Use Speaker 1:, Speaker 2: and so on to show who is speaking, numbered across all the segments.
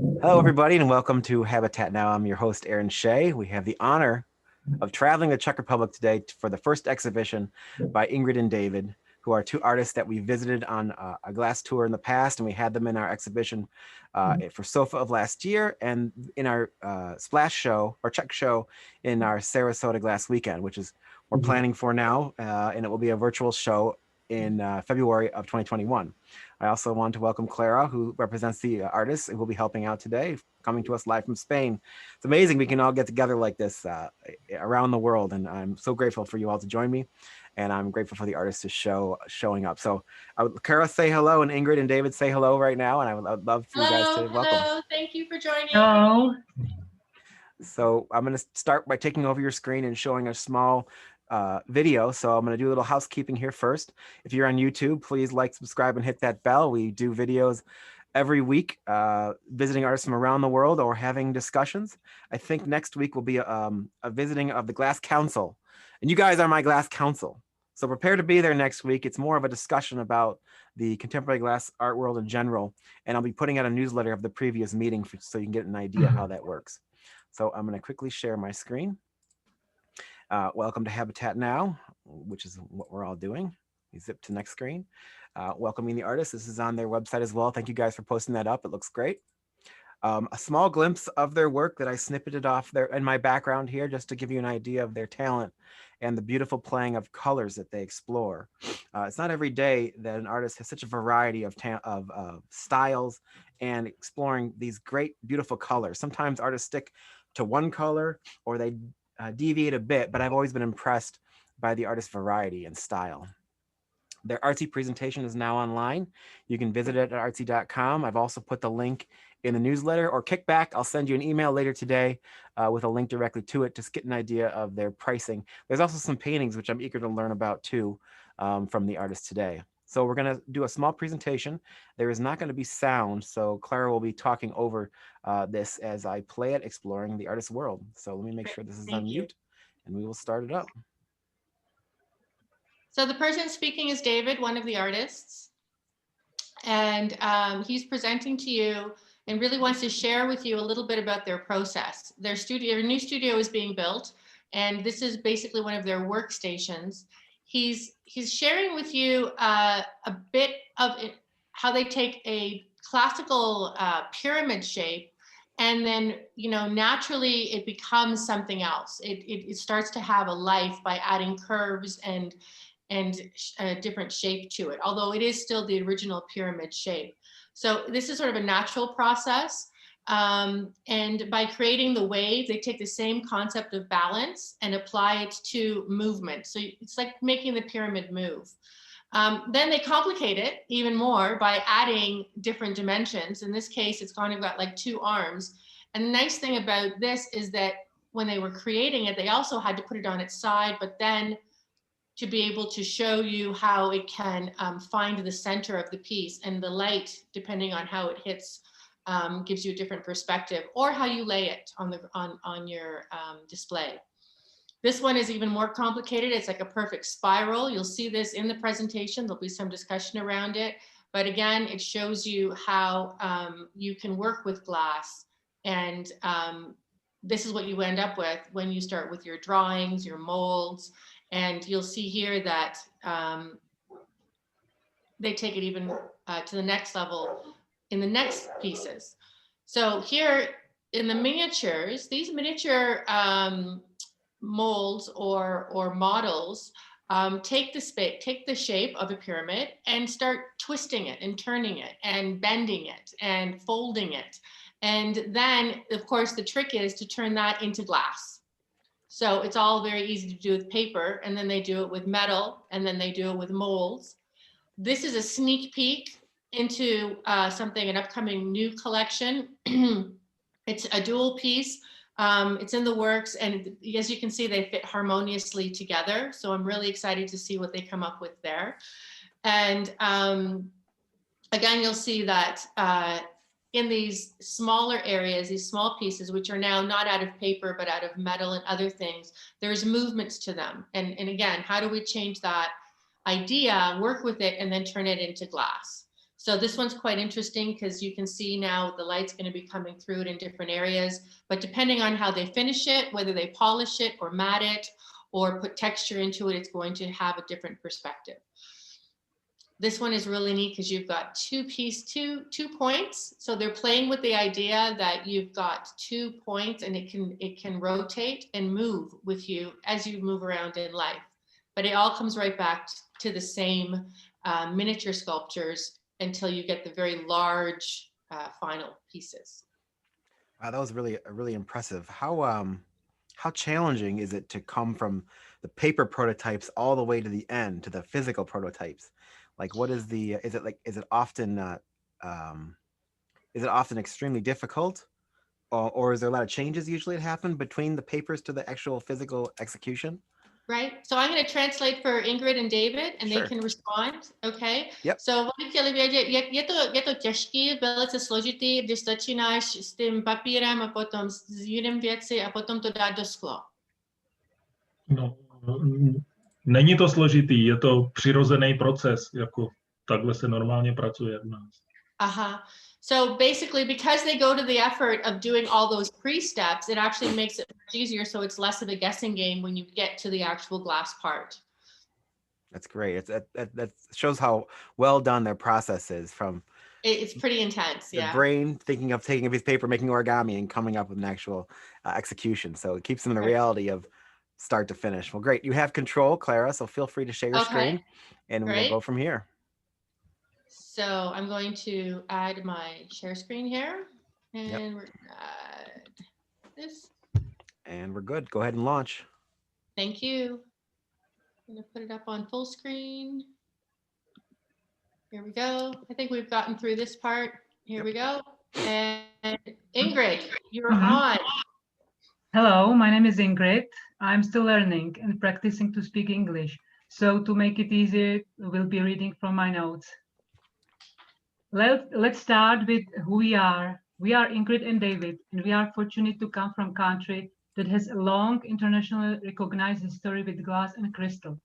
Speaker 1: Hello, everybody, and welcome to Habitat Now. I'm your host, Aaron Shea. We have the honor of traveling to Czech Republic today for the first exhibition by Ingrid and David, who are two artists that we visited on a glass tour in the past, and we had them in our exhibition for SOFA of last year and in our Splash show, or Czech show, in our Sarasota Glass Weekend, which is we're planning for now, and it will be a virtual show in February of 2021. I also want to welcome Clara, who represents the artists who will be helping out today, coming to us live from Spain. It's amazing we can all get together like this around the world, and I'm so grateful for you all to join me, and I'm grateful for the artists showing up. So Clara, say hello, and Ingrid and David, say hello right now, and I would love for you guys to welcome.
Speaker 2: Hello, thank you for joining.
Speaker 3: Hello.
Speaker 1: So I'm going to start by taking over your screen and showing a small video. So I'm going to do a little housekeeping here first. If you're on YouTube, please like, subscribe, and hit that bell. We do videos every week, visiting artists from around the world or having discussions. I think next week will be a visiting of the Glass Council, and you guys are my Glass Council. So prepare to be there next week. It's more of a discussion about the contemporary glass art world in general, and I'll be putting out a newsletter of the previous meeting so you can get an idea how that works. So I'm going to quickly share my screen. Welcome to Habitat Now, which is what we're all doing. We zip to next screen. Welcoming the artists. This is on their website as well. Thank you guys for posting that up. It looks great. A small glimpse of their work that I snippeted off there in my background here, just to give you an idea of their talent and the beautiful playing of colors that they explore. It's not every day that an artist has such a variety of styles and exploring these great, beautiful colors. Sometimes artists stick to one color or they deviate a bit, but I've always been impressed by the artist's variety and style. Their artsy presentation is now online. You can visit it at artsy.com. I've also put the link in the newsletter, or kick back. I'll send you an email later today with a link directly to it to get an idea of their pricing. There's also some paintings, which I'm eager to learn about too, from the artist today. So we're going to do a small presentation. There is not going to be sound, so Clara will be talking over this as I play it, exploring the artist's world. So let me make sure this is on mute, and we will start it up.
Speaker 2: So the person speaking is David, one of the artists, and he's presenting to you and really wants to share with you a little bit about their process. Their new studio is being built, and this is basically one of their workstations. He's sharing with you a bit of how they take a classical pyramid shape, and then naturally it becomes something else. It starts to have a life by adding curves and a different shape to it, although it is still the original pyramid shape. So this is sort of a natural process. And by creating the wave, they take the same concept of balance and apply it to movement. So it's like making the pyramid move. Then they complicate it even more by adding different dimensions. In this case, it's kind of got like two arms. And the nice thing about this is that when they were creating it, they also had to put it on its side, but then to be able to show you how it can find the center of the piece, and the light, depending on how it hits, gives you a different perspective, or how you lay it on your display. This one is even more complicated. It's like a perfect spiral. You'll see this in the presentation. There'll be some discussion around it, but again, it shows you how you can work with glass, and this is what you end up with when you start with your drawings, your molds. And you'll see here that they take it even to the next level in the next pieces. So here in the miniatures, these miniature molds or models take the shape of a pyramid and start twisting it and turning it and bending it and folding it. And then, of course, the trick is to turn that into glass. So it's all very easy to do with paper, and then they do it with metal, and then they do it with molds. This is a sneak peek into an upcoming new collection. It's a dual piece. It's in the works, and as you can see, they fit harmoniously together. So I'm really excited to see what they come up with there. And again, you'll see that in these smaller areas, these small pieces, which are now not out of paper, but out of metal and other things, there's movements to them. And again, how do we change that idea, work with it, and then turn it into glass? So this one's quite interesting because you can see now the light's going to be coming through it in different areas, but depending on how they finish it, whether they polish it or matte it or put texture into it, it's going to have a different perspective. This one is really neat because you've got two points. So they're playing with the idea that you've got 2 points and it can rotate and move with you as you move around in life. But it all comes right back to the same miniature sculptures until you get the very large final pieces.
Speaker 1: Wow, that was really impressive. How challenging is it to come from the paper prototypes all the way to the end to the physical prototypes? Like, what is the is it often extremely difficult, or is there a lot of changes usually that happen between the papers to the actual physical execution?
Speaker 2: Right. So I'm going to translate for Ingrid and David, and
Speaker 1: Sure.
Speaker 2: they can respond. Okay.
Speaker 1: Yep.
Speaker 2: So je to těžký, velice složitý, když začínáš s tím papírem a potom s jiným věci a potom to dát do skla.
Speaker 3: No, není to složitý, je to přirozený proces, jako takhle se normálně pracuje v nás.
Speaker 2: Aha. So basically, because they go to the effort of doing all those pre-steps, it actually makes it much easier. So it's less of a guessing game when you get to the actual glass part.
Speaker 1: That's great. That shows how well done their process is, from
Speaker 2: It's pretty intense.
Speaker 1: the brain thinking of taking a piece of paper, making origami, and coming up with an actual execution. So it keeps them in the reality of start to finish. Well, great. You have control, Clara, so feel free to share your screen, and we'll go from here.
Speaker 2: So I'm going to add my share screen here, and we're gonna add this.
Speaker 1: And we're good. Go ahead and launch.
Speaker 2: Thank you. I'm gonna put it up on full screen. Here we go. I think we've gotten through this part. Here we go. And Ingrid, you're on.
Speaker 4: Hello, my name is Ingrid. I'm still learning and practicing to speak English. So to make it easier, we'll be reading from my notes. Let's start with who we are. We are Ingrid and David, and we are fortunate to come from a country that has a long internationally recognized history with glass and crystal.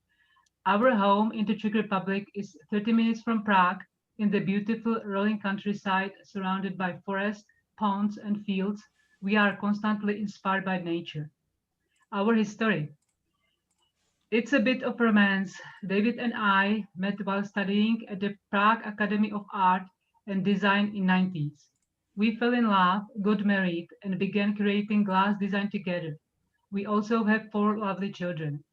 Speaker 4: Our home in the Czech Republic is 30 minutes from Prague in the beautiful rolling countryside surrounded by forests, ponds, and fields. We are constantly inspired by nature. Our history. It's a bit of romance. David and I met while studying at the Prague Academy of Art and Design in 90s. We fell in love, got married, and began creating glass design together. We also have 4 lovely children.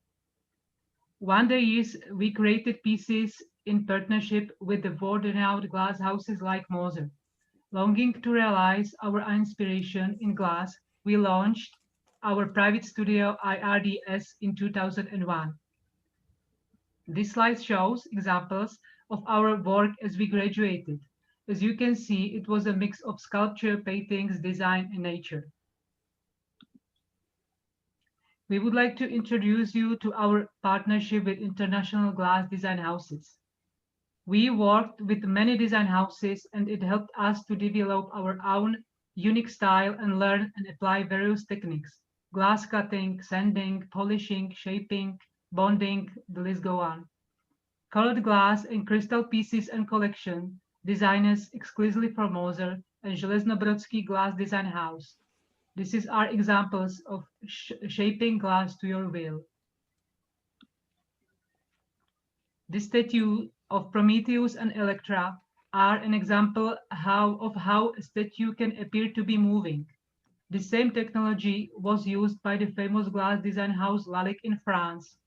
Speaker 4: One day we created pieces in partnership with the world-renowned glass houses like Moser. Longing to realize our inspiration in glass, we launched our private studio IRDS in 2001. This slide shows examples of our work as we graduated. As you can see, it was a mix of sculpture, paintings, design, and nature. We would like to introduce you to our partnership with international glass design houses. We worked with many design houses, and it helped us to develop our own unique style and learn and apply various techniques: glass cutting, sanding, polishing, shaping, bonding, the list goes on. Colored glass and crystal pieces and collection, designers exclusively for Moser and Železnobrodský Glass Design House. This is our examples of shaping glass to your will. The statue of Prometheus and Electra are an example of how a statue can appear to be moving. The same technology was used by the famous glass design house Lalique in France.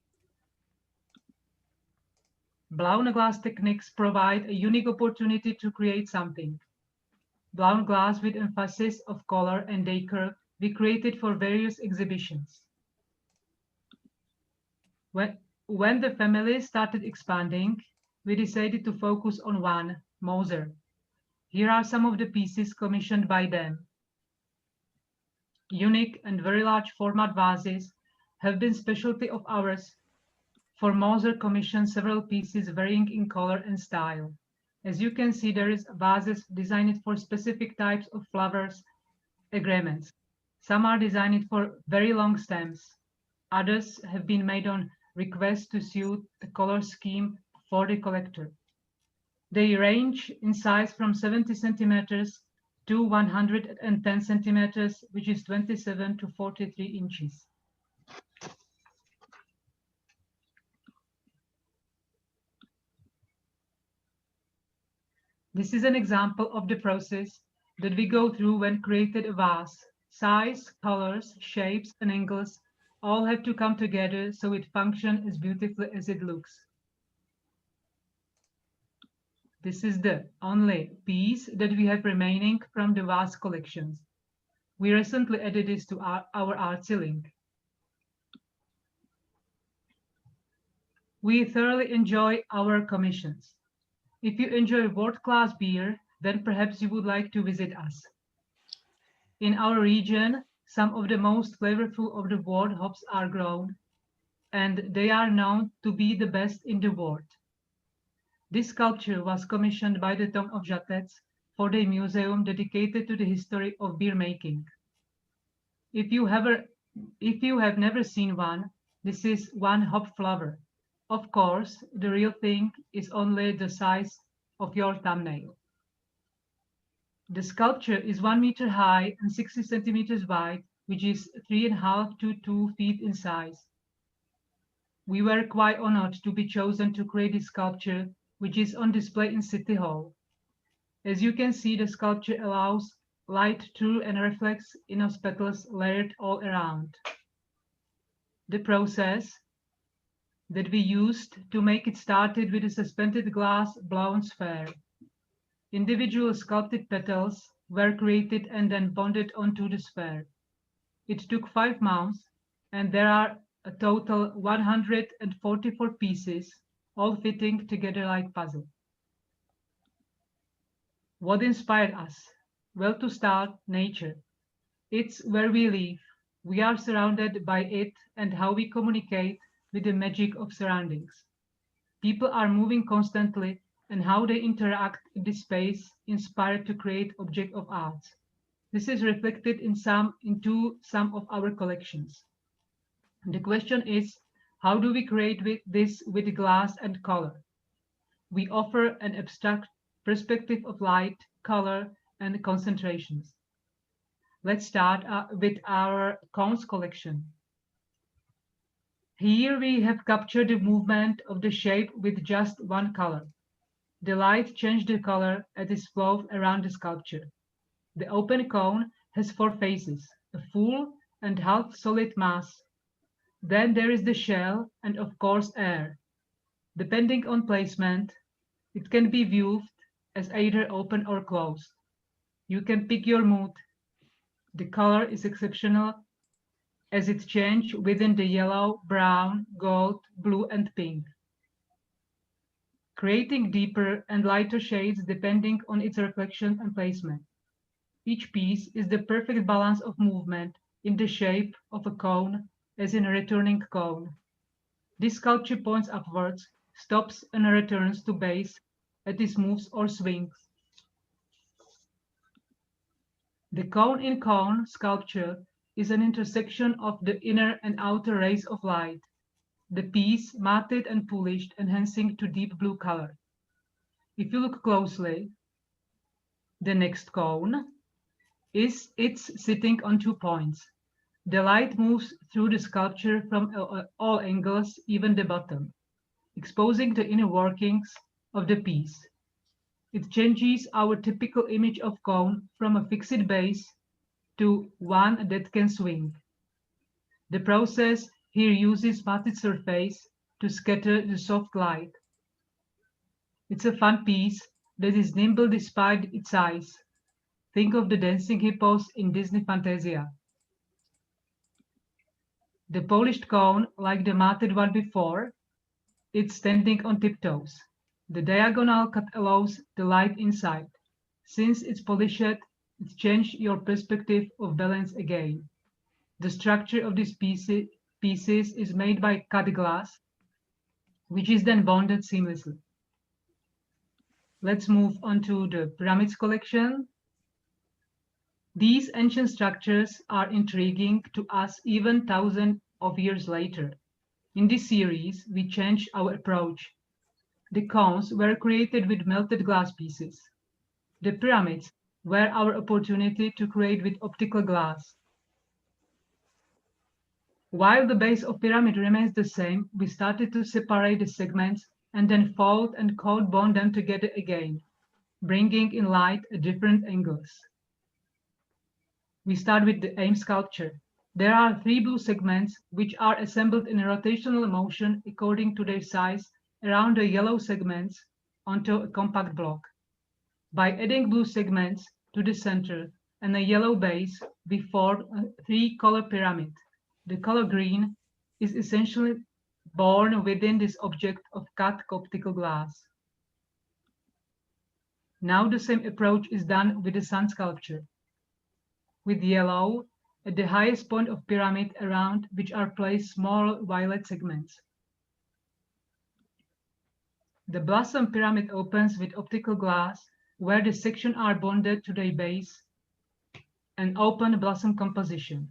Speaker 4: Blown glass techniques provide a unique opportunity to create something. Blown glass with emphasis of color and decor we created for various exhibitions. When the family started expanding, we decided to focus on one, Moser. Here are some of the pieces commissioned by them. Unique and very large format vases have been specialty of ours. For Moser commissioned several pieces varying in color and style. As you can see, there is vases designed for specific types of flowers, agreements. Some are designed for very long stems. Others have been made on request to suit the color scheme for the collector. They range in size from 70 centimeters to 110 centimeters, which is 27 to 43 inches. This is an example of the process that we go through when created a vase. Size, colors, shapes, and angles all have to come together so it functions as beautifully as it looks. This is the only piece that we have remaining from the vase collections. We recently added this to our art ceiling. We thoroughly enjoy our commissions. If you enjoy world-class beer, then perhaps you would like to visit us. In our region, some of the most flavorful of the world hops are grown, and they are known to be the best in the world. This sculpture was commissioned by the town of Žatec for the museum dedicated to the history of beer making. If you have never seen one, this is one hop flower. Of course, the real thing is only the size of your thumbnail. The sculpture is 1 meter high and 60 centimeters wide, which is 3.5 to 2 feet in size. We were quite honored to be chosen to create this sculpture, which is on display in City Hall. As you can see, the sculpture allows light through and reflects Innos petals layered all around. The process that we used to make it started with a suspended glass blown sphere. Individual sculpted petals were created and then bonded onto the sphere. It took 5 months, and there are a total 144 pieces, all fitting together like puzzle. What inspired us? Well, to start, nature. It's where we live. We are surrounded by it and how we communicate with the magic of surroundings. People are moving constantly, and how they interact in this space inspired to create objects of art. This is reflected into some of our collections. The question is, how do we create this with glass and color? We offer an abstract perspective of light, color, and concentrations. Let's start with our cones collection. Here we have captured the movement of the shape with just one color. The light changed the color as it flowed around the sculpture. The open cone has 4 faces, a full and half solid mass. Then there is the shell and of course air. Depending on placement, it can be viewed as either open or closed. You can pick your mood. The color is exceptional as it changes within the yellow, brown, gold, blue, and pink, creating deeper and lighter shades depending on its reflection and placement. Each piece is the perfect balance of movement in the shape of a cone, as in a returning cone. This sculpture points upwards, stops, and returns to base as it moves or swings. The cone-in-cone sculpture is an intersection of the inner and outer rays of light, the piece matted and polished, enhancing to deep blue color. If you look closely, the next cone is sitting on 2 points. The light moves through the sculpture from all angles, even the bottom, exposing the inner workings of the piece. It changes our typical image of cone from a fixed base to one that can swing. The process here uses matted surface to scatter the soft light. It's a fun piece that is nimble despite its size. Think of the dancing hippos in Disney Fantasia. The polished cone, like the matted one before, it's standing on tiptoes. The diagonal cut allows the light inside. Since it's polished, it changes your perspective of balance again. The structure of these pieces is made by cut glass, which is then bonded seamlessly. Let's move on to the pyramids collection. These ancient structures are intriguing to us even thousands of years later. In this series, we changed our approach. The cones were created with melted glass pieces. The pyramids were our opportunity to create with optical glass. While the base of pyramid remains the same, we started to separate the segments and then fold and cold bond them together again, bringing in light at different angles. We start with the aim sculpture. There are 3 blue segments which are assembled in a rotational motion according to their size around the yellow segments onto a compact block. By adding blue segments to the center and a yellow base, we form a 3-color pyramid. The color green is essentially born within this object of cut optical glass. Now the same approach is done with the sun sculpture. With yellow at the highest point of pyramid around which are placed small violet segments. The blossom pyramid opens with optical glass where the sections are bonded to their base and open blossom composition.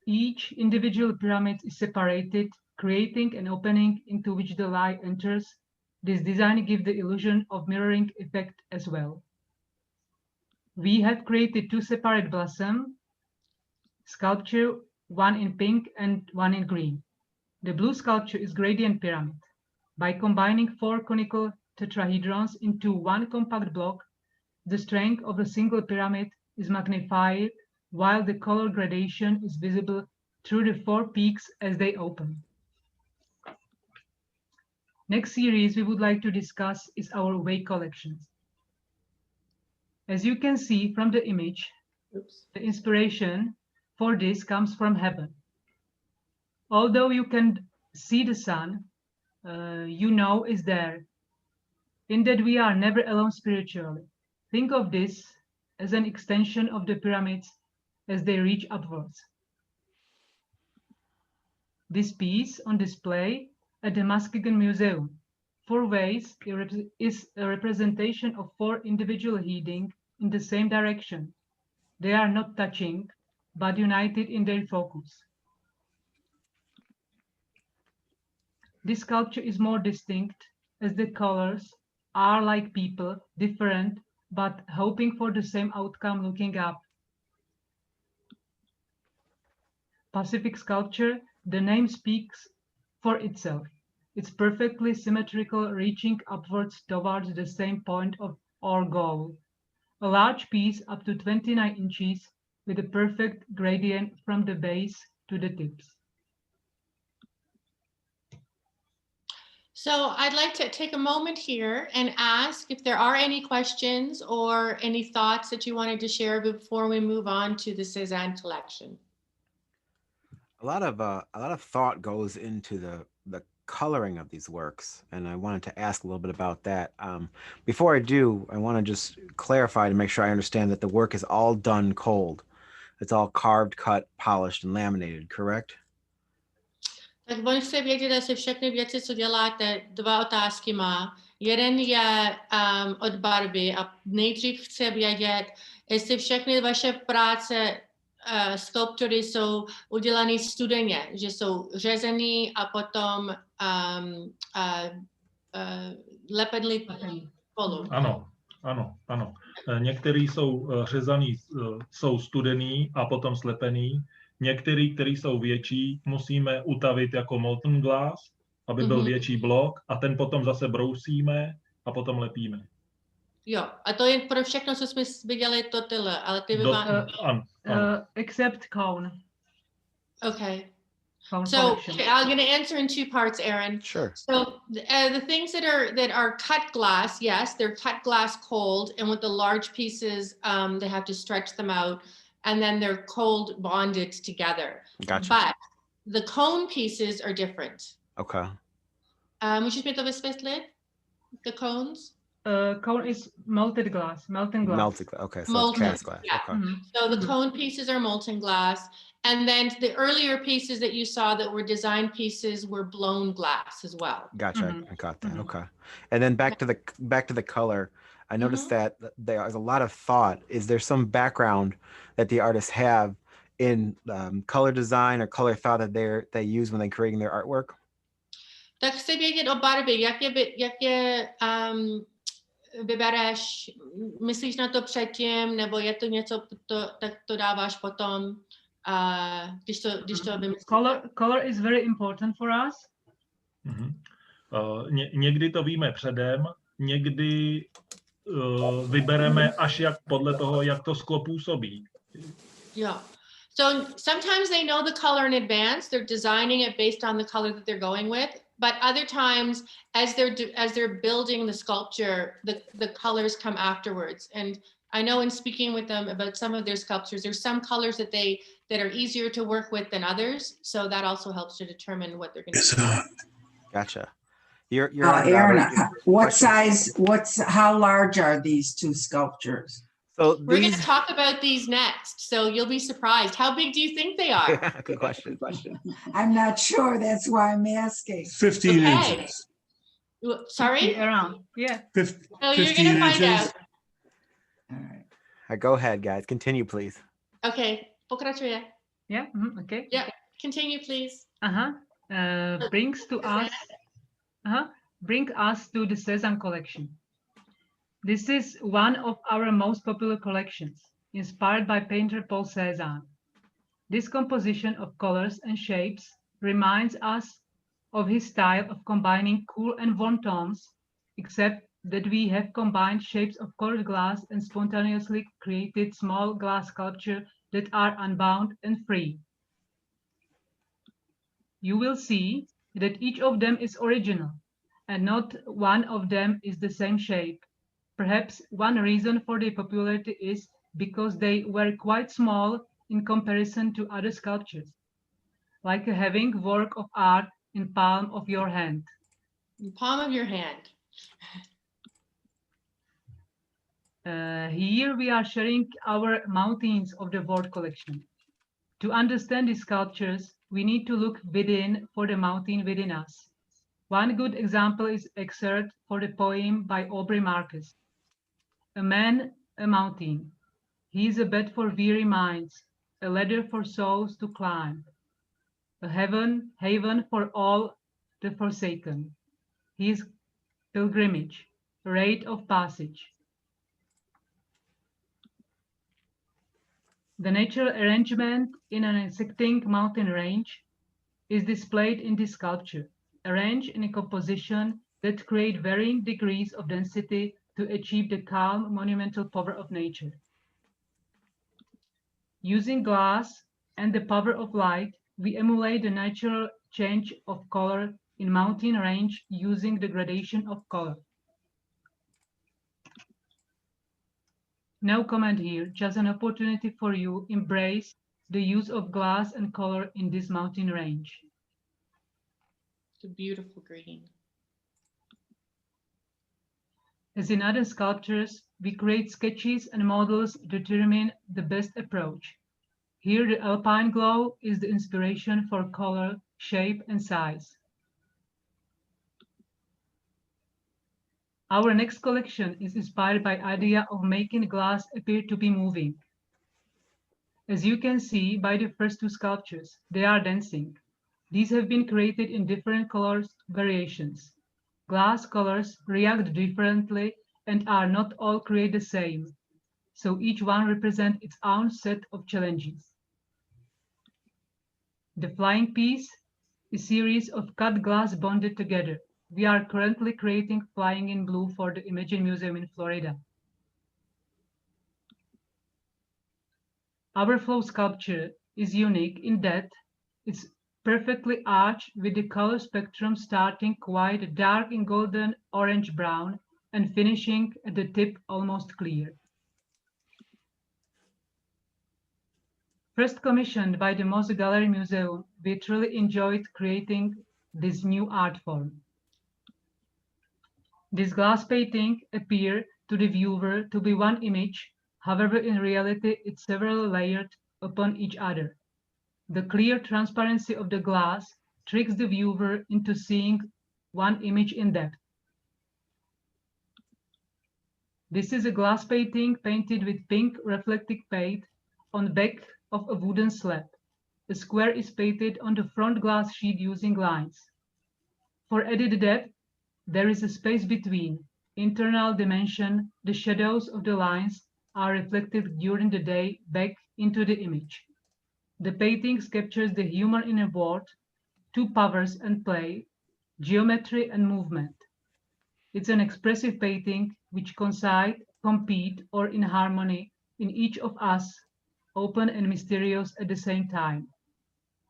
Speaker 4: Each individual pyramid is separated, creating an opening into which the light enters. This design gives the illusion of mirroring effect as well. We have created 2 separate blossom sculpture, one in pink and one in green. The blue sculpture is gradient pyramid. By combining 4 conical tetrahedrons into 1 compact block, the strength of a single pyramid is magnified while the color gradation is visible through the 4 peaks as they open. Next series we would like to discuss is our wake collections. As you can see from the image, the inspiration for this comes from heaven. Although you can see the sun, you know is there, in that we are never alone spiritually. Think of this as an extension of the pyramids as they reach upwards. This piece on display at the Muskegon Museum, 4 ways, is a representation of 4 individuals heading in the same direction. They are not touching, but united in their focus. This sculpture is more distinct as the colors are like people, different, but hoping for the same outcome looking up. Pacific sculpture, the name speaks for itself. It's perfectly symmetrical, reaching upwards towards the same point of our goal. A large piece up to 29 inches with a perfect gradient from the base to the tips.
Speaker 2: So I'd like to take a moment here and ask if there are any questions or any thoughts that you wanted to share before we move on to the Cézanne collection.
Speaker 1: A lot of thought goes into the coloring of these works, and I wanted to ask a little bit about that. Before I do, I want to just clarify to make sure I understand that the work is all done cold. It's all carved, cut, polished, and laminated, correct?
Speaker 2: Tak on chce vědět, jestli všechny věci, co děláte, 2 otázky má. Jeden je od barvy a nejdřív chce vědět, jestli všechny vaše práce, skulptury jsou udělané studeně, že jsou řezaný a potom lepedly spolu.
Speaker 3: Ano. Některý jsou řezaný, jsou studený a potom slepený. Některý, který jsou větší, musíme utavit jako molten glass, aby byl větší blok, a ten potom zase brousíme a potom lepíme.
Speaker 2: Jo, a to je pro všechno, co jsme viděli, to tyhle, ale ty
Speaker 4: except cone.
Speaker 2: Okay.
Speaker 4: Cone
Speaker 2: So
Speaker 4: collection.
Speaker 2: I'm going to answer in 2 parts, Aaron.
Speaker 1: Sure.
Speaker 2: So the things that are cut glass, yes, they're cut glass cold, and with the large pieces, they have to stretch them out, and then they're cold bonded together.
Speaker 1: Gotcha.
Speaker 2: But the cone pieces are different.
Speaker 1: Okay.
Speaker 2: Můžeš mi to vysvětlit? The cones?
Speaker 4: Cone is melted glass, molten glass.
Speaker 1: Melted glass. Okay, so
Speaker 2: Molten,
Speaker 1: it's cast glass.
Speaker 2: yeah.
Speaker 1: Okay.
Speaker 2: So the cone pieces are molten glass. And then the earlier pieces that you saw that were design pieces were blown glass as well.
Speaker 1: Gotcha. I got that. Okay. And then back to the color. I noticed that there's a lot of thought. Is there some background that the artists have in color design or color thought that they use when they're creating their artwork?
Speaker 2: Tak chci vědět o barvy, jak je vybereš, myslíš na to předtím, nebo je to něco, tak to dáváš potom, když to vymyslíš.
Speaker 4: Color is very important for us.
Speaker 3: Někdy to víme předem, někdy vybereme až podle toho, jak to sklo působí.
Speaker 2: Yeah. So sometimes they know the color in advance. They're designing it based on the color that they're going with. But other times, as they're building the sculpture, the colors come afterwards. And I know in speaking with them about some of their sculptures, there's some colors that are easier to work with than others. So that also helps to determine what they're going to do.
Speaker 1: Gotcha. You're
Speaker 5: Aaron, how large are these two sculptures?
Speaker 1: So
Speaker 2: we're going to talk about these next, so you'll be surprised. How big do you think they are?
Speaker 1: Good question.
Speaker 5: I'm not sure. That's why I'm asking.
Speaker 6: 15 inches.
Speaker 2: Sorry?
Speaker 4: Around, yeah.
Speaker 2: So you're going to find out.
Speaker 5: All right.
Speaker 1: Go ahead, guys. Continue, please.
Speaker 2: Okay. Pokračuje.
Speaker 4: Yeah. Okay.
Speaker 2: Yeah. Continue, please.
Speaker 4: Bring us to the Cézanne collection. This is one of our most popular collections, inspired by painter Paul Cézanne. This composition of colors and shapes reminds us of his style of combining cool and warm tones, except that we have combined shapes of colored glass and spontaneously created small glass sculptures that are unbound and free. You will see that each of them is original, and not one of them is the same shape. Perhaps one reason for their popularity is because they were quite small in comparison to other sculptures, like having work of art in palm of your hand.
Speaker 2: In palm of your hand.
Speaker 4: Here we are sharing our mountains of the world collection. To understand these sculptures, we need to look within for the mountain within us. One good example is excerpt for the poem by Aubrey Marcus. A man, a mountain. He is a bed for weary minds, a ladder for souls to climb, a haven for all the forsaken. He is pilgrimage, a rite of passage. The natural arrangement in an intersecting mountain range is displayed in this sculpture, arranged in a composition that create varying degrees of density to achieve the calm, monumental power of nature. Using glass and the power of light, we emulate the natural change of color in mountain range using the gradation of color. No comment here, just an opportunity for you to embrace the use of glass and color in this mountain range.
Speaker 2: It's a beautiful green.
Speaker 4: As in other sculptures, we create sketches and models to determine the best approach. Here, the alpine glow is the inspiration for color, shape, and size. Our next collection is inspired by the idea of making glass appear to be moving. As you can see by the first two sculptures, they are dancing. These have been created in different colors variations. Glass colors react differently and are not all created the same, so each one represents its own set of challenges. The flying piece is a series of cut glass bonded together. We are currently creating Flying in Blue for the Imagine Museum in Florida. Our flow sculpture is unique in that it's perfectly arched with the color spectrum starting quite dark in golden orange brown and finishing at the tip almost clear. First commissioned by the Mose Gallery Museum, we truly enjoyed creating this new art form. This glass painting appears to the viewer to be one image, however in reality it's several layered upon each other. The clear transparency of the glass tricks the viewer into seeing one image in depth. This is a glass painting painted with pink reflective paint on the back of a wooden slab. A square is painted on the front glass sheet using lines. For added depth, there is a space between internal dimension. The shadows of the lines are reflected during the day back into the image. The painting captures the human inner world, two powers and play, geometry and movement. It's an expressive painting which coincide, compete, or in harmony in each of us, open and mysterious at the same time.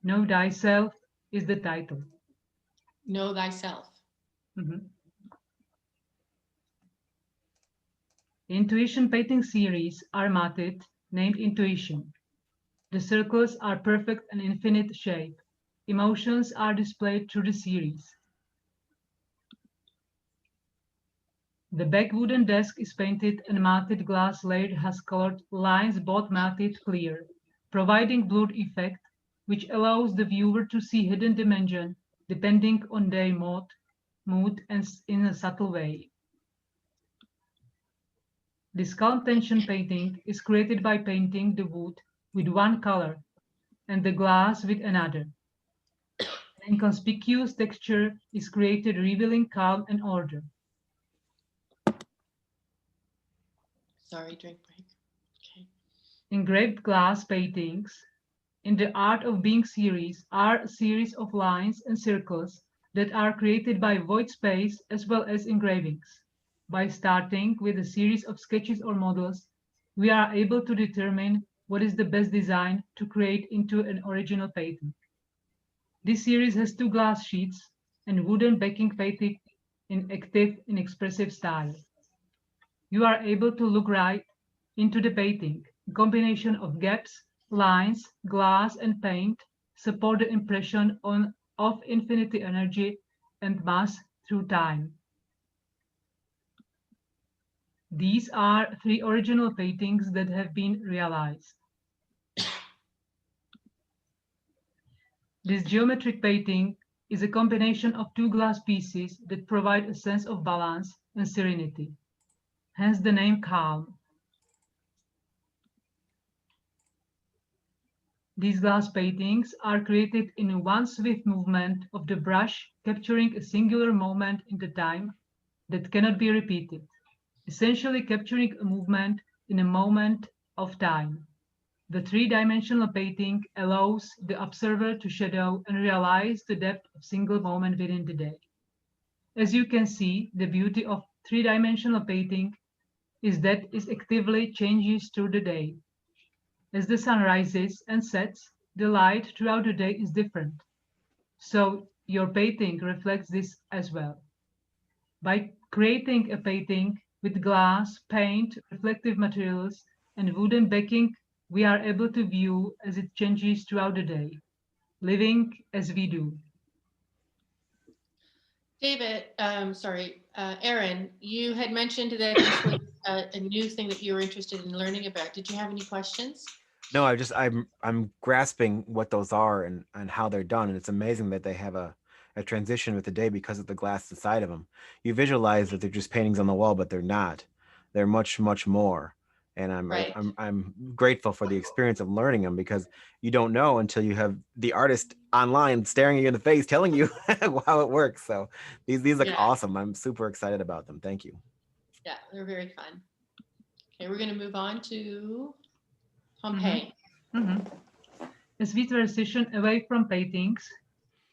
Speaker 4: Know Thyself is the title.
Speaker 2: Know thyself.
Speaker 4: Mhm. Intuition painting series are matted, named Intuition. The circles are perfect and infinite shape. Emotions are displayed through the series. The back wooden desk is painted and matted glass layer has colored lines both matted clear, providing blurred effect, which allows the viewer to see hidden dimension depending on their mood and in a subtle way. This calm tension painting is created by painting the wood with one color and the glass with another. An inconspicuous texture is created, revealing calm and order.
Speaker 2: Sorry, drink break. Okay.
Speaker 4: Engraved glass paintings in the Art of Being series are a series of lines and circles that are created by void space as well as engravings. By starting with a series of sketches or models, we are able to determine what is the best design to create into an original painting. This series has two glass sheets and wooden backing painted in active and expressive style. You are able to look right into the painting. A combination of gaps, lines, glass, and paint support the impression of infinity energy and mass through time. These are three original paintings that have been realized. This geometric painting is a combination of two glass pieces that provide a sense of balance and serenity, hence the name calm. These glass paintings are created in one swift movement of the brush, capturing a singular moment in the time that cannot be repeated, essentially capturing a movement in a moment of time. The three-dimensional painting allows the observer to shadow and realize the depth of single moment within the day. As you can see, the beauty of three-dimensional painting is that it actively changes through the day. As the sun rises and sets, the light throughout the day is different. So your painting reflects this as well. By creating a painting with glass, paint, reflective materials, and wooden backing, we are able to view as it changes throughout the day, living as we do.
Speaker 2: David, Aaron, you had mentioned that this was a new thing that you were interested in learning about. Did you have any questions?
Speaker 1: No, I'm grasping what those are and how they're done, and it's amazing that they have a transition with the day because of the glass inside of them. You visualize that they're just paintings on the wall, but they're not. They're much more. And I'm grateful for the experience of learning them, because you don't know until you have the artist online staring you in the face telling you how it works. So these look awesome. I'm super excited about them. Thank you.
Speaker 2: Yeah, they're very fun. Okay, we're going to move on to Pompeii.
Speaker 4: As we transition away from paintings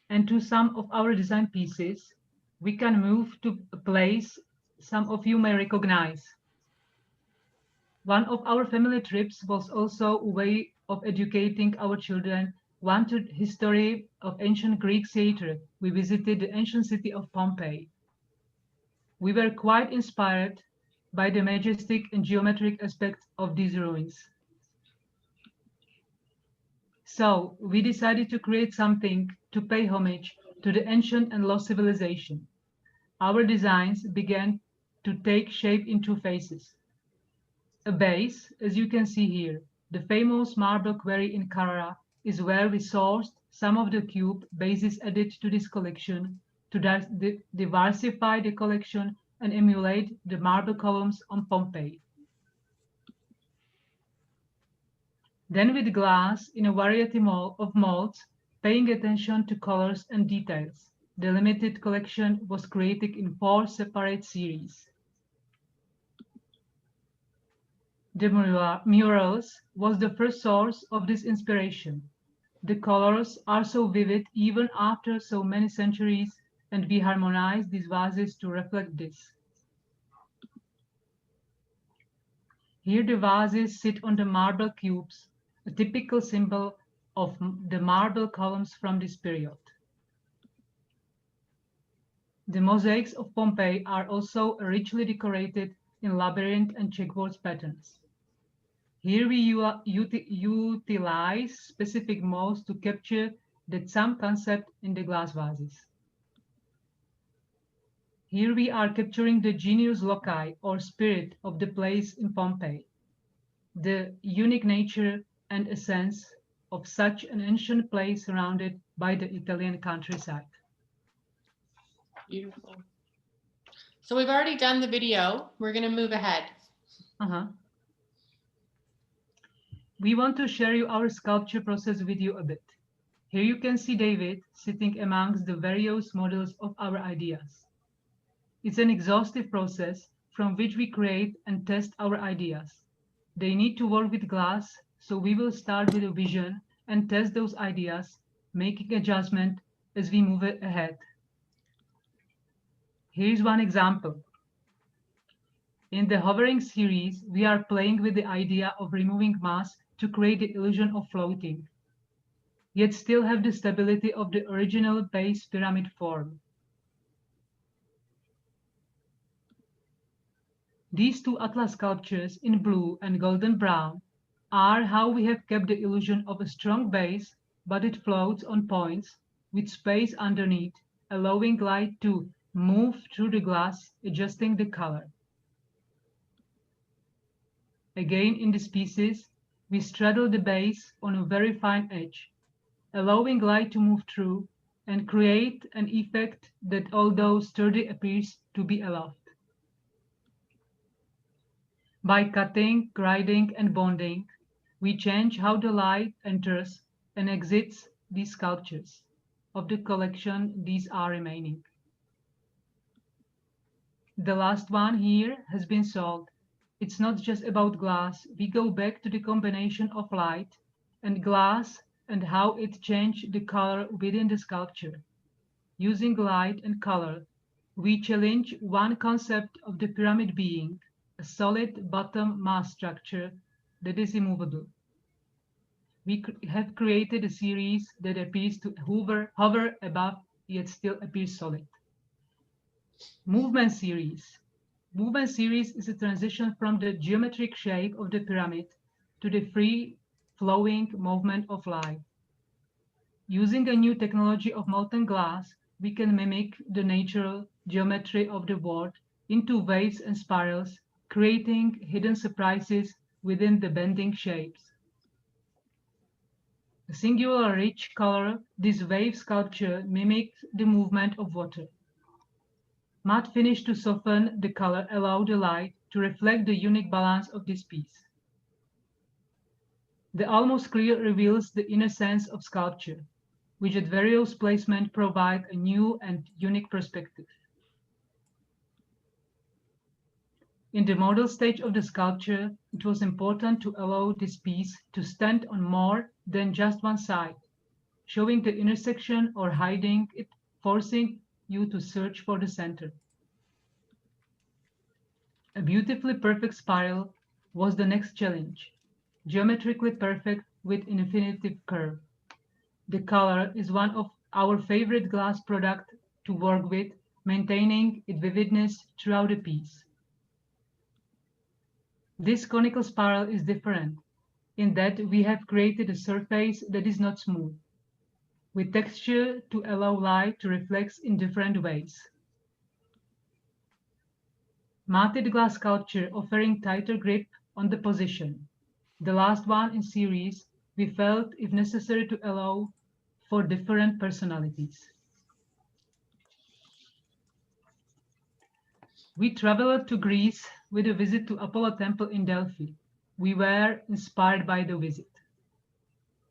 Speaker 4: and to some of our design pieces, we can move to a place some of you may recognize. One of our family trips was also a way of educating our children one to history of ancient Greek theater. We visited the ancient city of Pompeii. We were quite inspired by the majestic and geometric aspects of these ruins. So we decided to create something to pay homage to the ancient and lost civilization. Our designs began to take shape in two phases. A base, as you can see here, the famous marble quarry in Carrara is where we sourced some of the cube bases added to this collection to diversify the collection and emulate the marble columns on Pompeii. Then with glass in a variety of molds, paying attention to colors and details. The limited collection was created in 4 separate series. The murals was the first source of this inspiration. The colors are so vivid even after so many centuries, and we harmonize these vases to reflect this. Here the vases sit on the marble cubes, a typical symbol of the marble columns from this period. The mosaics of Pompeii are also richly decorated in labyrinth and checkerboard patterns. Here we utilize specific molds to capture that same concept in the glass vases. Here we are capturing the genius loci, or spirit of the place in Pompeii, the unique nature and essence of such an ancient place surrounded by the Italian countryside.
Speaker 2: Beautiful. So we've already done the video. We're going to move ahead.
Speaker 4: We want to share you our sculpture process with you a bit. Here you can see David sitting amongst the various models of our ideas. It's an exhaustive process from which we create and test our ideas. They need to work with glass, so we will start with a vision and test those ideas, making adjustment as we move ahead. Here's one example. In the hovering series, we are playing with the idea of removing mass to create the illusion of floating, yet still have the stability of the original base pyramid form. These two Atlas sculptures in blue and golden brown are how we have kept the illusion of a strong base, but it floats on points with space underneath, allowing light to move through the glass, adjusting the color. Again, in these pieces, we straddle the base on a very fine edge, allowing light to move through and create an effect that, although sturdy, appears to be aloft. By cutting, grinding, and bonding, we change how the light enters and exits these sculptures. Of the collection, these are remaining. The last one here has been sold. It's not just about glass. We go back to the combination of light and glass and how it changed the color within the sculpture. Using light and color, we challenge one concept of the pyramid being a solid bottom mass structure that is immovable. We have created a series that appears to hover above, yet still appears solid. Movement series. Movement series is a transition from the geometric shape of the pyramid to the free-flowing movement of light. Using a new technology of molten glass, we can mimic the natural geometry of the board into waves and spirals, creating hidden surprises within the bending shapes. A singular rich color, this wave sculpture mimics the movement of water. Matte finish to soften the color allow the light to reflect the unique balance of this piece. The almost clear reveals the inner sense of sculpture, which at various placements provide a new and unique perspective. In the model stage of the sculpture, it was important to allow this piece to stand on more than just one side, showing the intersection or hiding it, forcing you to search for the center. A beautifully perfect spiral was the next challenge, geometrically perfect with infinitive curve. The color is one of our favorite glass products to work with, maintaining its vividness throughout the piece. This conical spiral is different in that we have created a surface that is not smooth, with texture to allow light to reflect in different ways. Matted glass sculpture offering tighter grip on the position. The last one in series, we felt if necessary to allow for different personalities. We traveled to Greece with a visit to Apollo Temple in Delphi. We were inspired by the visit.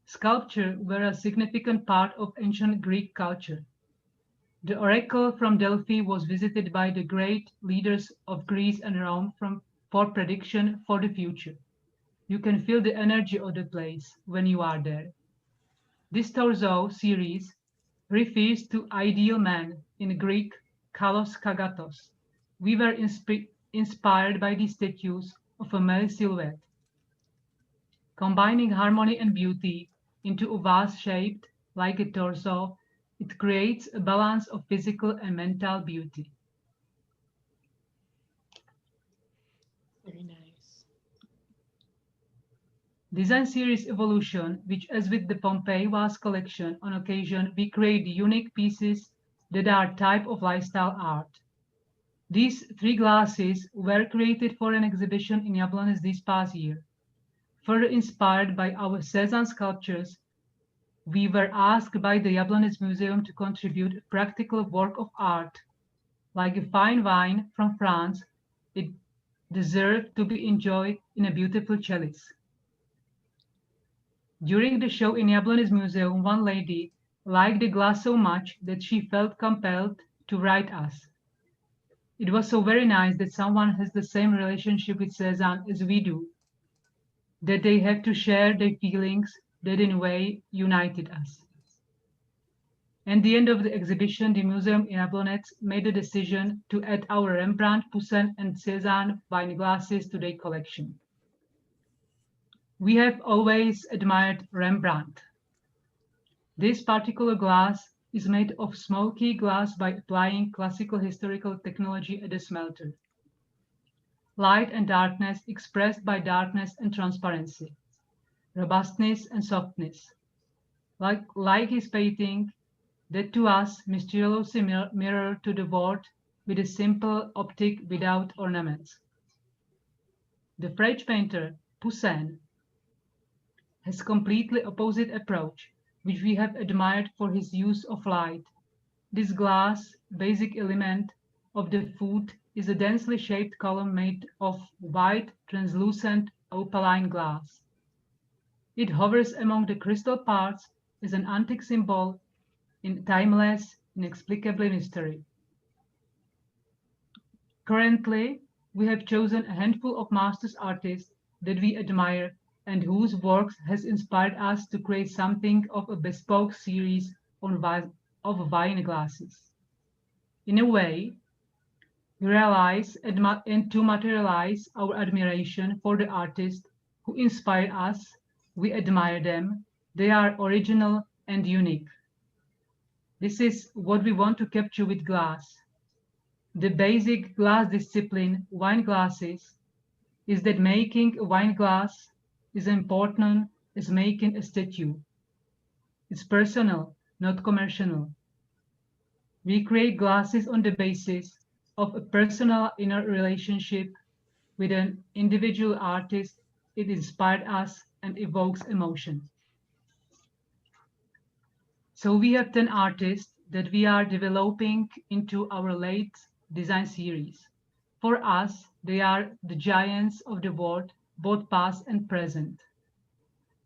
Speaker 4: Sculpture were a significant part of ancient Greek culture. The oracle from Delphi was visited by the great leaders of Greece and Rome for prediction for the future. You can feel the energy of the place when you are there. This torso series refers to ideal man, in Greek, kalos kagatos. We were inspired by these statues of a male silhouette, combining harmony and beauty into a vase shaped like a torso. It creates a balance of physical and mental beauty.
Speaker 2: Very nice.
Speaker 4: Design series evolution, which as with the Pompeii vase collection, on occasion we create unique pieces that are type of lifestyle art. These 3 glasses were created for an exhibition in Jablonec this past year. Further inspired by our Cézanne sculptures, we were asked by the Jablonec Museum to contribute a practical work of art. Like a fine wine from France, it deserved to be enjoyed in a beautiful chalice. During the show in Jablonec Museum, one lady liked the glass so much that she felt compelled to write us. It was so very nice that someone has the same relationship with Cézanne as we do, that they have to share their feelings that in a way united us. At the end of the exhibition, the museum in Jablonec made a decision to add our Rembrandt, Poussin and Cézanne wine glasses to their collection. We have always admired Rembrandt. This particular glass is made of smoky glass by applying classical historical technology at the smelter. Light and darkness expressed by darkness and transparency, robustness and softness. Like his painting, that to us mysteriously mirror to the world with a simple optic without ornaments. The French painter Poussin has completely opposite approach, which we have admired for his use of light. This glass, basic element of the food, is a densely shaped column made of white, translucent opaline glass. It hovers among the crystal parts as an antique symbol in timeless, inexplicable mystery. Currently, we have chosen a handful of masters artists that we admire and whose works has inspired us to create something of a bespoke series of wine glasses. In a way, we realize and to materialize our admiration for the artists who inspire us. We admire them. They are original and unique. This is what we want to capture with glass. The basic glass discipline, wine glasses, is that making a wine glass is important as making a statue. It's personal, not commercial. We create glasses on the basis of a personal inner relationship with an individual artist. It inspired us and evokes emotion. So we have 10 artists that we are developing into our late design series. For us, they are the giants of the world, both past and present.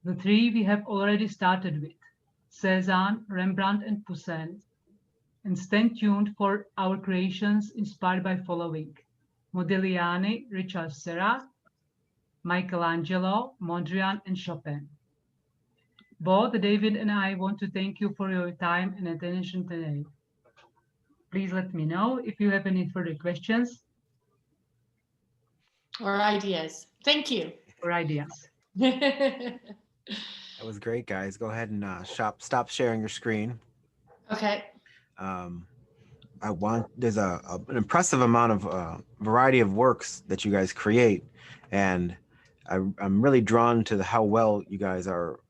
Speaker 4: The 3 we have already started with, Cézanne, Rembrandt and Poussin, and stay tuned for our creations inspired by following: Modigliani, Richard Serra, Michelangelo, Mondrian and Chopin. Both David and I want to thank you for your time and attention today. Please let me know if you have any further questions
Speaker 2: or ideas. Thank you.
Speaker 4: or ideas.
Speaker 1: That was great, guys. Go ahead and stop sharing your screen.
Speaker 2: Okay.
Speaker 1: There's an impressive amount of variety of works that you guys create, and I'm really drawn to how well you guys are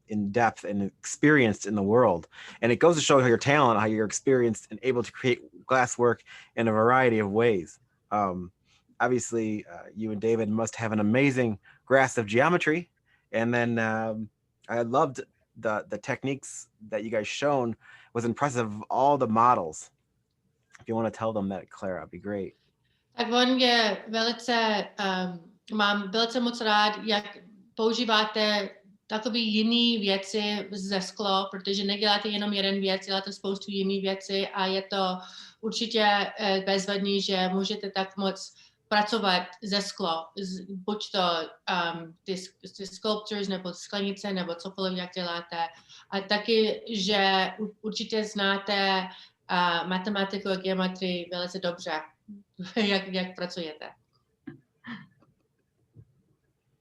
Speaker 1: in depth and experienced in the world. And it goes to show how your talent, how you're experienced and able to create glasswork in a variety of ways. Obviously, you and David must have an amazing grasp of geometry. And then I loved the techniques that you guys shown. Was impressive. All the models. If you want to tell them that, Clara, it'd be great.
Speaker 2: Tak on je velice, mám velice moc rád, jak používáte takový jiný věci ze sklo, protože neděláte jenom jeden věc, děláte spoustu jiných věcí a je to určitě bezvadný, že můžete tak moc pracovat ze sklo, buď to ty sculptures nebo sklenice nebo cokoliv, jak děláte. A taky, že určitě znáte matematiku a geometrii velice dobře, jak pracujete.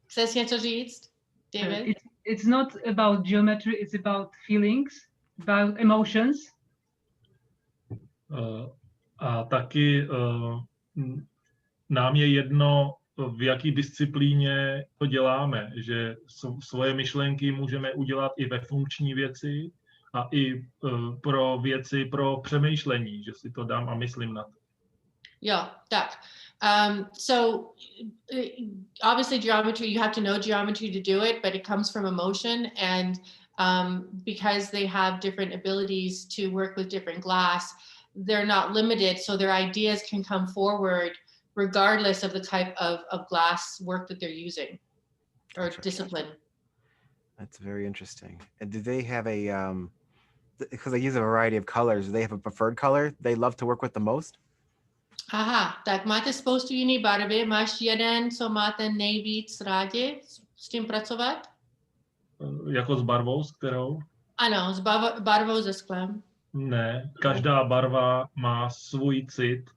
Speaker 2: Chceš něco říct, David?
Speaker 4: It's not about geometry, it's about feelings, about emotions.
Speaker 3: A taky nám je jedno, v jaký disciplíně to děláme, že svoje myšlenky můžeme udělat i ve funkční věci a i pro věci pro přemýšlení, že si to dám a myslím na to.
Speaker 2: Jo, tak. So obviously geometry, you have to know geometry to do it, but it comes from emotion, and because they have different abilities to work with different glass, they're not limited, so their ideas can come forward regardless of the type of glass work that they're using or discipline.
Speaker 1: That's very interesting. And do they have a, because they use a variety of colors, do they have a preferred color they love to work with the most?
Speaker 2: Aha, tak máte spoustu jiný barvy, máš jeden, co máte nejvíc rádi s tím pracovat?
Speaker 3: Jako s barvou, s kterou?
Speaker 2: Ano, s barvou ze sklem.
Speaker 3: Ne, každá barva má svůj cit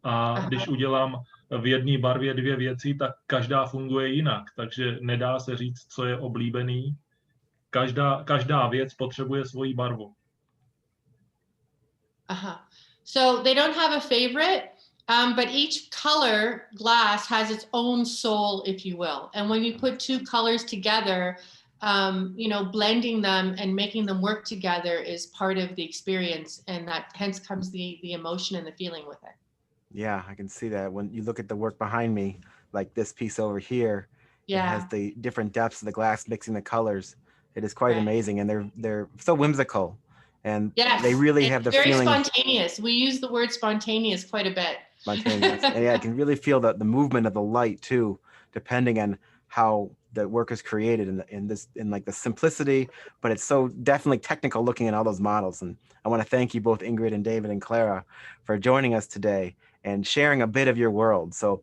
Speaker 3: a když udělám v jedné barvě dvě věci, tak každá funguje jinak, takže nedá se říct, co je oblíbený. Každá věc potřebuje svoji barvu.
Speaker 2: Aha. So they don't have a favorite, but each color glass has its own soul, if you will. And when you put two colors together, you know, blending them and making them work together is part of the experience, and that hence comes the emotion and the feeling with it.
Speaker 1: Yeah, I can see that when you look at the work behind me, like this piece over here, it has the different depths of the glass mixing the colors. It is quite amazing, and they're so whimsical, and they really have the feeling.
Speaker 2: Very spontaneous. We use the word spontaneous quite a bit.
Speaker 1: Spontaneous. And yeah, I can really feel the movement of the light too, depending on how the work is created in like the simplicity, but it's so definitely technical looking at all those models. And I want to thank you both, Ingrid and David and Clara, for joining us today and sharing a bit of your world. So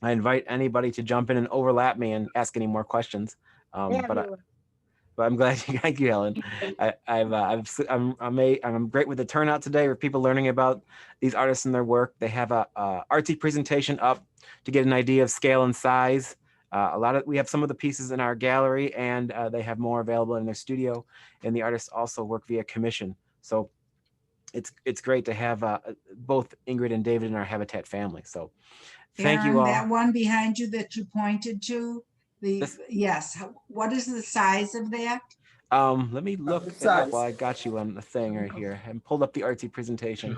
Speaker 1: I invite anybody to jump in and overlap me and ask any more questions. But I'm glad you, thank you, Helen. I'm great with the turnout today, with people learning about these artists and their work. They have a artsy presentation up to get an idea of scale and size. We have some of the pieces in our gallery, and they have more available in their studio. And the artists also work via commission. So it's great to have both Ingrid and David in our Habitat family. So thank you all.
Speaker 5: That one behind you that you pointed to. Yes. What is the size of that?
Speaker 1: Let me look it up while I got you on the thing right here and pulled up the artsy presentation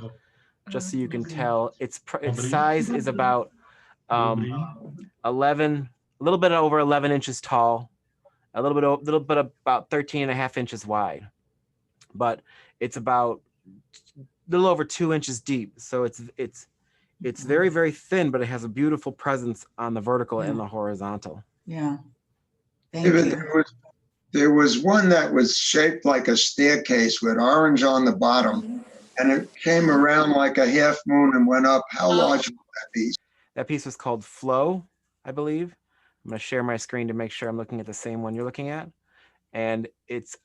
Speaker 1: just so you can tell. Its size is about 11, a little bit over 11 inches tall, a little bit about 13 and a half inches wide, but it's about a little over 2 inches deep. So it's very, very thin, but it has a beautiful presence on the vertical and the horizontal.
Speaker 5: Yeah.
Speaker 6: David, there was one that was shaped like a staircase with orange on the bottom, and it came around like a half moon and went up. How large was that piece?
Speaker 1: That piece was called Flow, I believe. I'm going to share my screen to make sure I'm looking at the same one you're looking at. And it's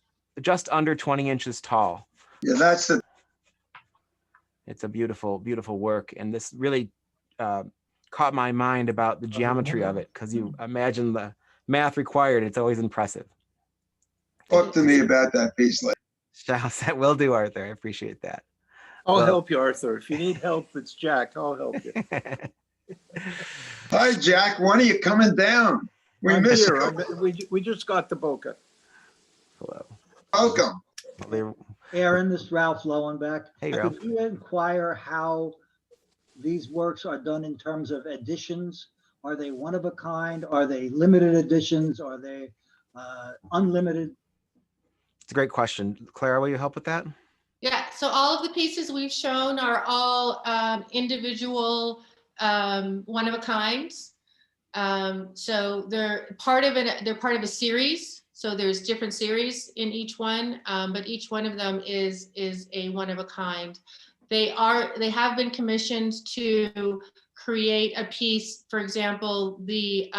Speaker 1: just under 20 inches tall.
Speaker 6: Yeah, that's the.
Speaker 1: It's a beautiful, beautiful work. And this really caught my mind about the geometry of it, because you imagine the math required. It's always impressive.
Speaker 6: Talk to me about that piece later.
Speaker 1: That will do, Arthur. I appreciate that.
Speaker 7: I'll help you, Arthur. If you need help, it's Jack. I'll help you.
Speaker 6: Hi, Jack. When are you coming down? We miss you.
Speaker 7: We just got to Boca.
Speaker 1: Hello.
Speaker 6: Welcome.
Speaker 8: Aaron, this is Ralph Lowenbeck.
Speaker 1: Hey, Ralph.
Speaker 8: Could you inquire how these works are done in terms of editions? Are they one of a kind? Are they limited editions? Are they unlimited?
Speaker 1: It's a great question. Clara, will you help with that?
Speaker 2: Yeah, so all of the pieces we've shown are all individual, one of a kinds. So they're part of a series. So there's different series in each one, but each one of them is a one of a kind. They have been commissioned to create a piece. For example, the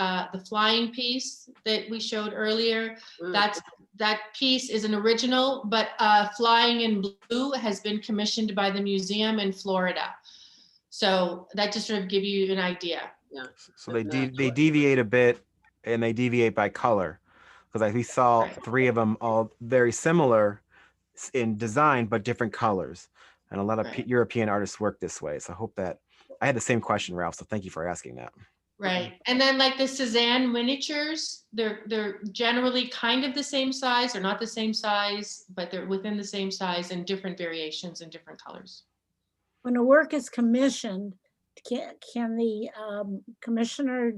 Speaker 2: flying piece that we showed earlier, that piece is an original, but Flying in Blue has been commissioned by the museum in Florida. So that just sort of give you an idea.
Speaker 7: Yeah.
Speaker 1: So they deviate a bit, and they deviate by color, because we saw 3 of them all very similar in design, but different colors. And a lot of European artists work this way. So I hope that I had the same question, Ralph. So thank you for asking that.
Speaker 2: Right. And then like the Cézanne miniatures, they're generally kind of the same size. They're not the same size, but they're within the same size and different variations and different colors.
Speaker 9: When a work is commissioned, can the commissioner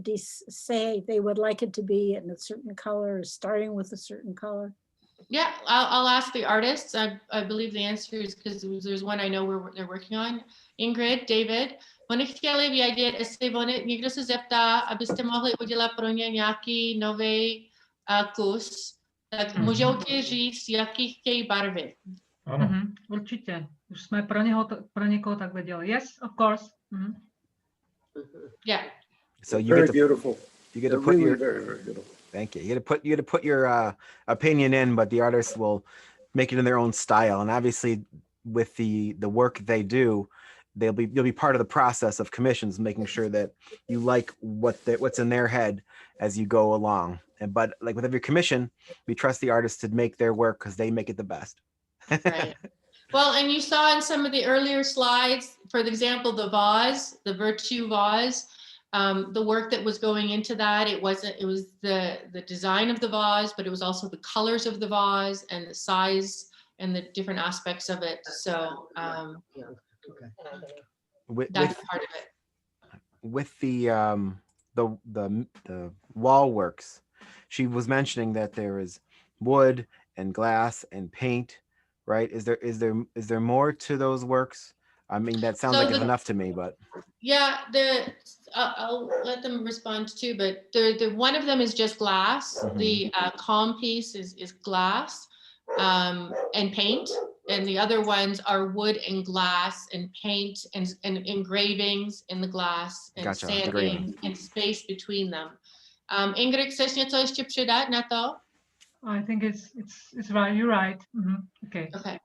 Speaker 9: say they would like it to be in a certain color, starting with a certain color?
Speaker 2: Yeah, I'll ask the artists. I believe the answer is because there's one I know where they're working on. Ingrid, David, oni chtěli vědět, jestli někdo se zeptá, abyste mohli udělat pro ně nějaký nový kus, tak můžou ti říct, jaký chtějí barvy.
Speaker 4: Určitě. Už jsme pro někoho takhle dělali. Yes, of course.
Speaker 2: Yeah.
Speaker 1: So you
Speaker 7: Very
Speaker 1: get to,
Speaker 7: beautiful.
Speaker 1: you get to
Speaker 7: They're
Speaker 1: put
Speaker 7: really
Speaker 1: your
Speaker 7: very, very beautiful.
Speaker 1: Thank you. You get to put your opinion in, but the artists will make it in their own style. And obviously, with the work they do, you'll be part of the process of commissions, making sure that you like what's in their head as you go along. But like with every commission, we trust the artists to make their work because they make it the best.
Speaker 2: Right. Well, and you saw in some of the earlier slides, for example, the vase, the Virtue vase. The work that was going into that, it was the design of the vase, but it was also the colors of the vase and the size and the different aspects of it. So that's part of it.
Speaker 1: With the wall works, she was mentioning that there is wood and glass and paint, right? Is there more to those works? I mean, that sounds like it's enough to me, but
Speaker 2: yeah, I'll let them respond too. But the one of them is just glass. The calm piece is glass and paint, and the other ones are wood and glass and paint and engravings in the glass and sanding and space between them. Ingrid, chceš něco ještě přidat na to?
Speaker 4: I think it's right. You're right. Okay.
Speaker 2: Okay.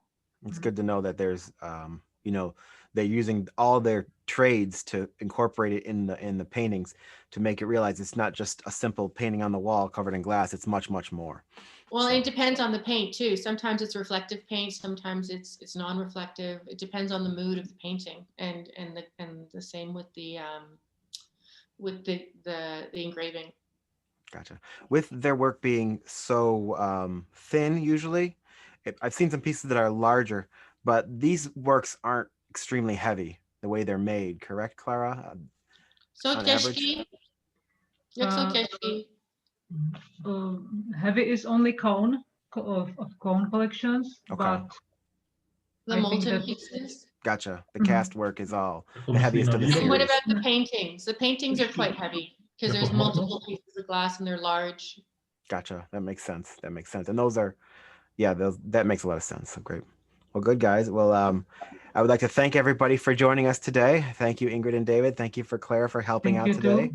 Speaker 1: It's good to know that there's they're using all their trades to incorporate it in the paintings to make it realize it's not just a simple painting on the wall covered in glass. It's much, much more.
Speaker 2: Well, it depends on the paint too. Sometimes it's reflective paint, sometimes it's non-reflective. It depends on the mood of the painting, and the same with the engraving.
Speaker 1: Gotcha. With their work being so thin, usually, I've seen some pieces that are larger, but these works aren't extremely heavy the way they're made. Correct, Clara?
Speaker 2: So těžký. Jak jsou těžký?
Speaker 4: Heavy is only cone of cone collections, but
Speaker 2: the molten pieces.
Speaker 1: Gotcha. The cast work is all the heaviest of the series.
Speaker 2: And what about the paintings? The paintings are quite heavy because there's multiple pieces of glass and they're large.
Speaker 1: Gotcha. That makes sense. And those are, that makes a lot of sense. So great. Well, good, guys. Well, I would like to thank everybody for joining us today. Thank you, Ingrid and David. Thank you for Clara for helping out today.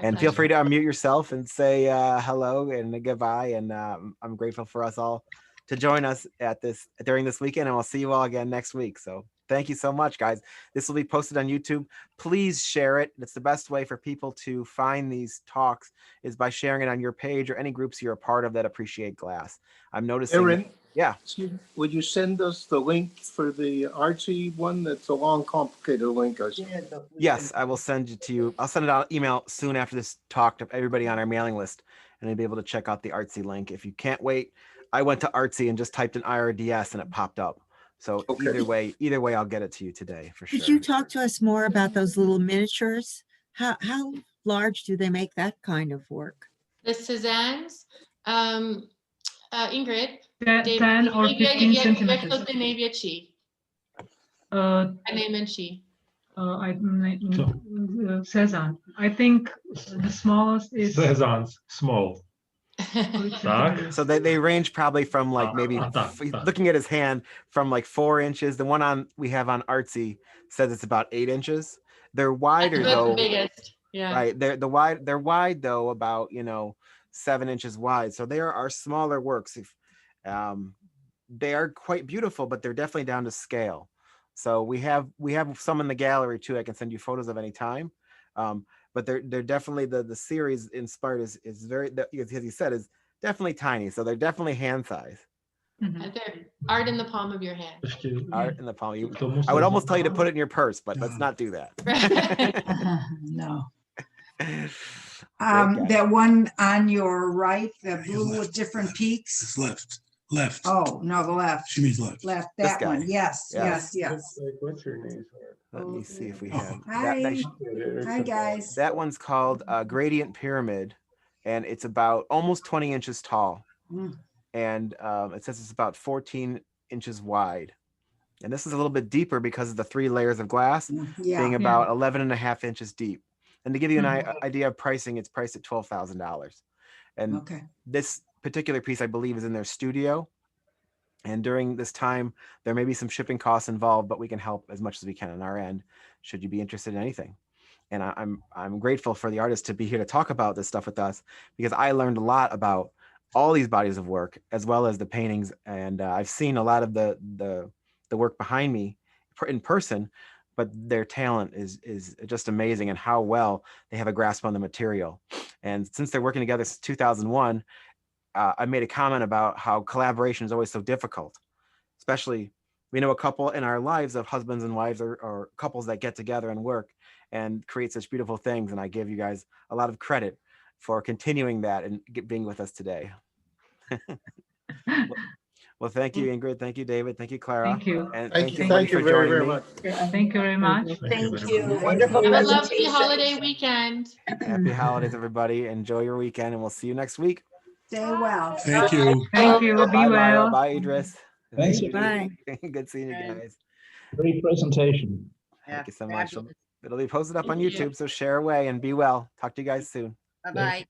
Speaker 1: And feel free to unmute yourself and say hello and goodbye. And I'm grateful for us all to join us during this weekend. And we'll see you all again next week. So thank you so much, guys. This will be posted on YouTube. Please share it. It's the best way for people to find these talks is by sharing it on your page or any groups you're a part of that appreciate glass. I'm noticing.
Speaker 7: Aaron,
Speaker 1: yeah.
Speaker 7: Excuse me, would you send us the link for the artsy one? That's a long, complicated link.
Speaker 1: Yes, I will send it to you. I'll send it out email soon after this talk to everybody on our mailing list, and you'll be able to check out the artsy link. If you can't wait, I went to artsy and just typed in IRDS and it popped up. So either way, I'll get it to you today for sure.
Speaker 10: Could you talk to us more about those little miniatures? How large do they make that kind of work?
Speaker 2: The Cézannes, Ingrid.
Speaker 4: 10 or 15 centimeters.
Speaker 2: Jak jsou ty největší? A nejmenší?
Speaker 4: Cézanne. I think the smallest is
Speaker 3: Cézanne's small. Tak.
Speaker 1: So they range probably from like maybe
Speaker 3: tak.
Speaker 1: looking at his hand from like 4 inches. The one we have on Artsy says it's about 8 inches. They're wider
Speaker 2: That's
Speaker 1: though.
Speaker 2: the biggest. Yeah.
Speaker 1: Right. They're wide though, about 7 inches wide. So they are smaller works. They are quite beautiful, but they're definitely down to scale. So we have some in the gallery too. I can send you photos of any time. But they're definitely the series inspired is very, as he said, is definitely tiny. So they're definitely hand size.
Speaker 2: They're art in the palm of your hand.
Speaker 1: Art in the palm. I would almost tell you to put it in your purse, but let's not do that.
Speaker 5: No.
Speaker 1: Great,
Speaker 5: That one on your right, the blue with different peaks.
Speaker 11: It's left.
Speaker 5: Oh, no, the left.
Speaker 11: She means left.
Speaker 5: Left,
Speaker 1: This
Speaker 5: that
Speaker 1: guy.
Speaker 5: one. Yes,
Speaker 1: Yes.
Speaker 5: yes.
Speaker 12: What's your name?
Speaker 1: Let me see if we
Speaker 11: Oh.
Speaker 1: have
Speaker 5: Hi. Hi, guys.
Speaker 1: that one's called Gradient Pyramid, and it's about almost 20 inches tall.
Speaker 5: Mm.
Speaker 1: And it says it's about 14 inches wide. And this is a little bit deeper because of the 3 layers of glass
Speaker 5: Yeah.
Speaker 1: being about 11.5 inches deep. And to give you an idea of pricing, it's priced at $12,000. And
Speaker 5: Okay.
Speaker 1: this particular piece, I believe, is in their studio. And during this time, there may be some shipping costs involved, but we can help as much as we can on our end, should you be interested in anything. And I'm grateful for the artist to be here to talk about this stuff with us, because I learned a lot about all these bodies of work, as well as the paintings. And I've seen a lot of the work behind me in person, but their talent is just amazing, and how well they have a grasp on the material. And since they're working together since 2001, I made a comment about how collaboration is always so difficult, especially we know a couple in our lives of husbands and wives or couples that get together and work and create such beautiful things. And I give you guys a lot of credit for continuing that and being with us today. Well, thank you, Ingrid. Thank you, David. Thank you, Clara.
Speaker 4: Thank you.
Speaker 1: And
Speaker 7: Thank you
Speaker 1: for
Speaker 7: very,
Speaker 1: joining
Speaker 7: very
Speaker 1: me.
Speaker 7: much.
Speaker 4: Thank you very much.
Speaker 12: Thank you.
Speaker 5: Wonderful
Speaker 2: Have a lovely
Speaker 5: presentation.
Speaker 2: holiday weekend.
Speaker 1: Happy holidays, everybody. Enjoy your weekend, and we'll see you next week.
Speaker 5: Stay well.
Speaker 11: Thank you.
Speaker 4: Thank you. Be
Speaker 1: Bye, Mara.
Speaker 4: well.
Speaker 1: Bye, Idris.
Speaker 10: Thanks. Bye.
Speaker 1: Good seeing you guys.
Speaker 12: Great presentation.
Speaker 1: Thank you so much. It'll be posted up on YouTube, so share away and be well. Talk to you guys soon.
Speaker 10: Bye-bye.